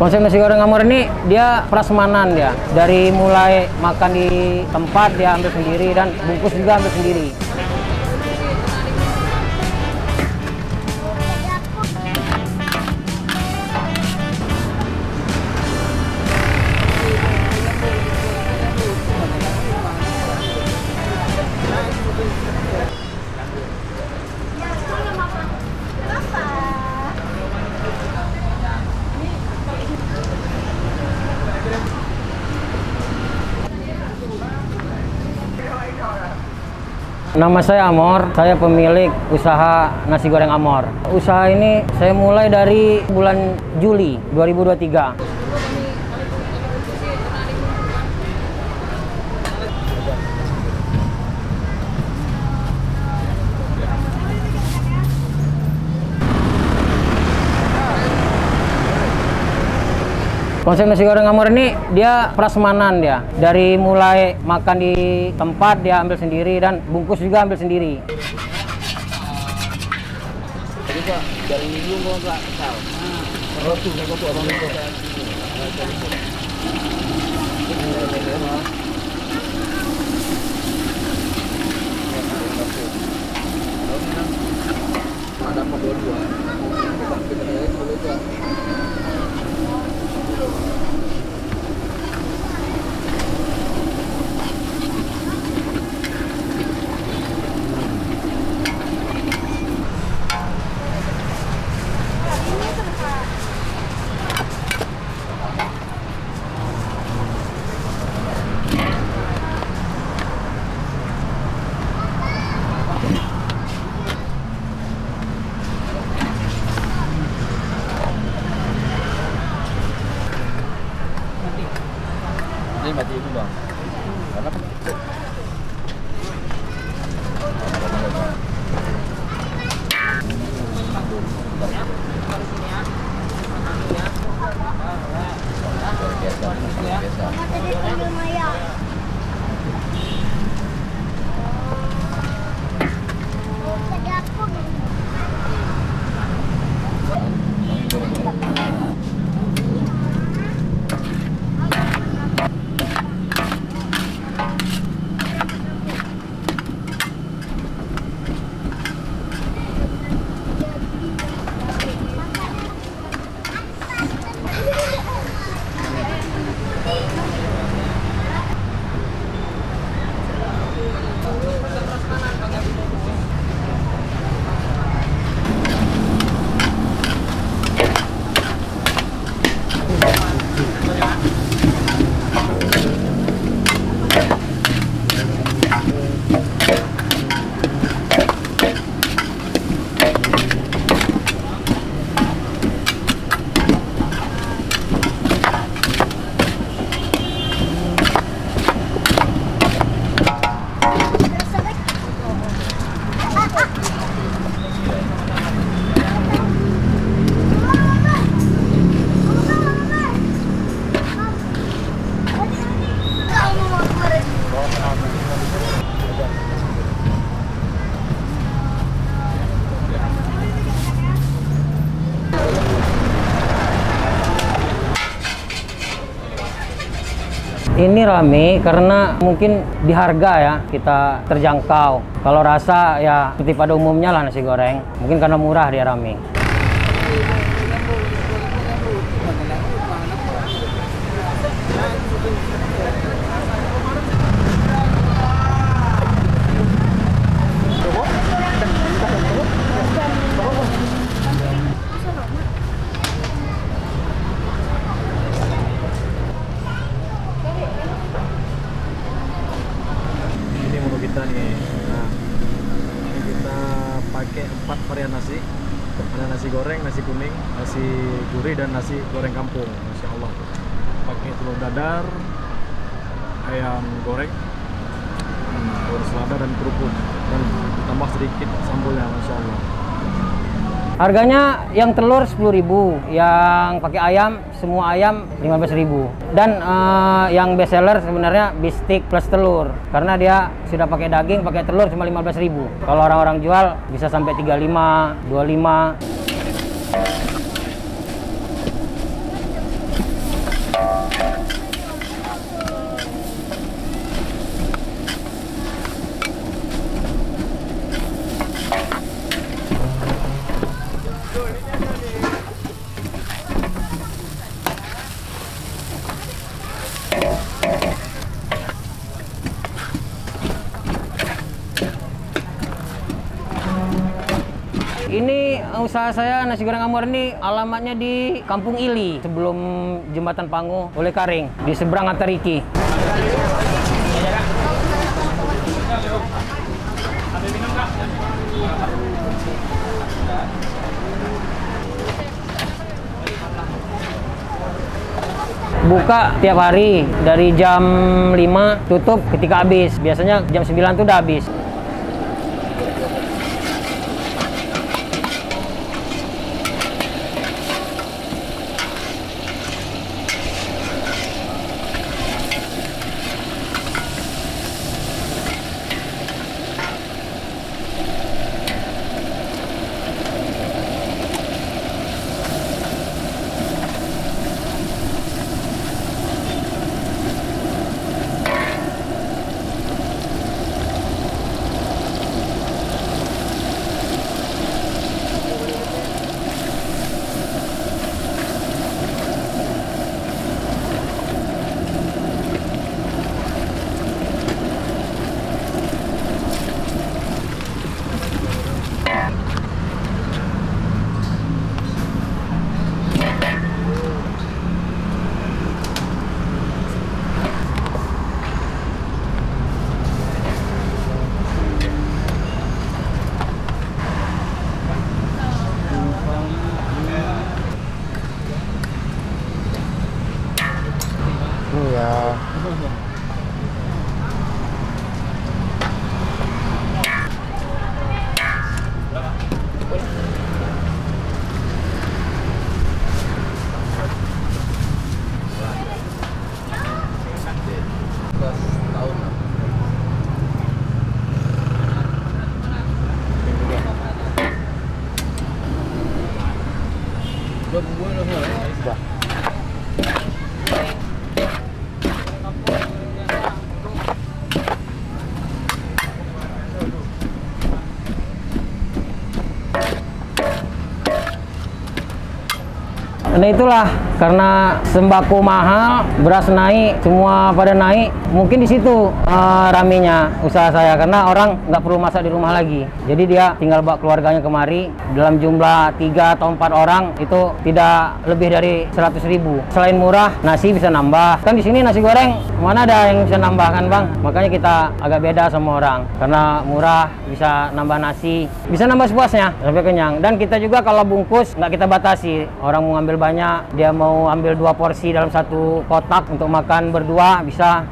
Konsep nasi goreng Amor ini dia prasmanan dia. Dari mulai makan di tempat dia ambil sendiri dan bungkus juga ambil sendiri. Nama saya Amor, saya pemilik usaha nasi goreng Amor. Usaha ini saya mulai dari bulan Juli 2023. Konsep nasi goreng Amor ini dia prasmanan dia. Dari mulai makan di tempat dia ambil sendiri dan bungkus juga ambil sendiri. Jadi Pak, dari dulu mau nggak kesal? Oh tuh, nggak tuh abang itu. Ada apa dua? Kita lihat dulu Pak. Ini mati itu Bang. Karena ini rame karena mungkin di harga ya kita terjangkau. Kalau rasa ya seperti pada umumnya lah nasi goreng. Mungkin karena murah dia rame. Kita nih, nah ini kita pakai 4 varian nasi. Ada nasi goreng, nasi kuning, nasi gurih, dan nasi goreng kampung. Masya Allah, pakai telur dadar, ayam goreng, telur selada dan kerupuk, dan tambah sedikit sambalnya. Masya Allah. Harganya yang telur 10.000, yang pakai ayam semua ayam 15.000. Dan yang best seller sebenarnya bistik plus telur, karena dia sudah pakai daging, pakai telur cuma 15.000. Kalau orang-orang jual bisa sampai 35, 25. Ini usaha saya nasi goreng Anwar ini alamatnya di Kampung Ili sebelum Jembatan Pangu oleh Karing di seberang Atariki. Buka tiap hari dari jam 5, tutup ketika habis. Biasanya jam 9 tuh udah habis. Ya. Nah itulah karena sembako mahal, beras naik, semua pada naik. Mungkin di situ ramenya usaha saya karena orang nggak perlu masak di rumah lagi. Jadi dia tinggal bawa keluarganya kemari dalam jumlah 3 atau 4 orang itu tidak lebih dari 100.000. Selain murah, nasi bisa nambah. Kan di sini nasi goreng mana ada yang bisa nambah kan bang? Makanya kita agak beda sama orang karena murah bisa nambah nasi, bisa nambah sepuasnya sampai kenyang. Dan kita juga kalau bungkus nggak kita batasi. Orang mau ambil banyak, dia mau ambil 2 porsi dalam 1 kotak untuk makan berdua bisa.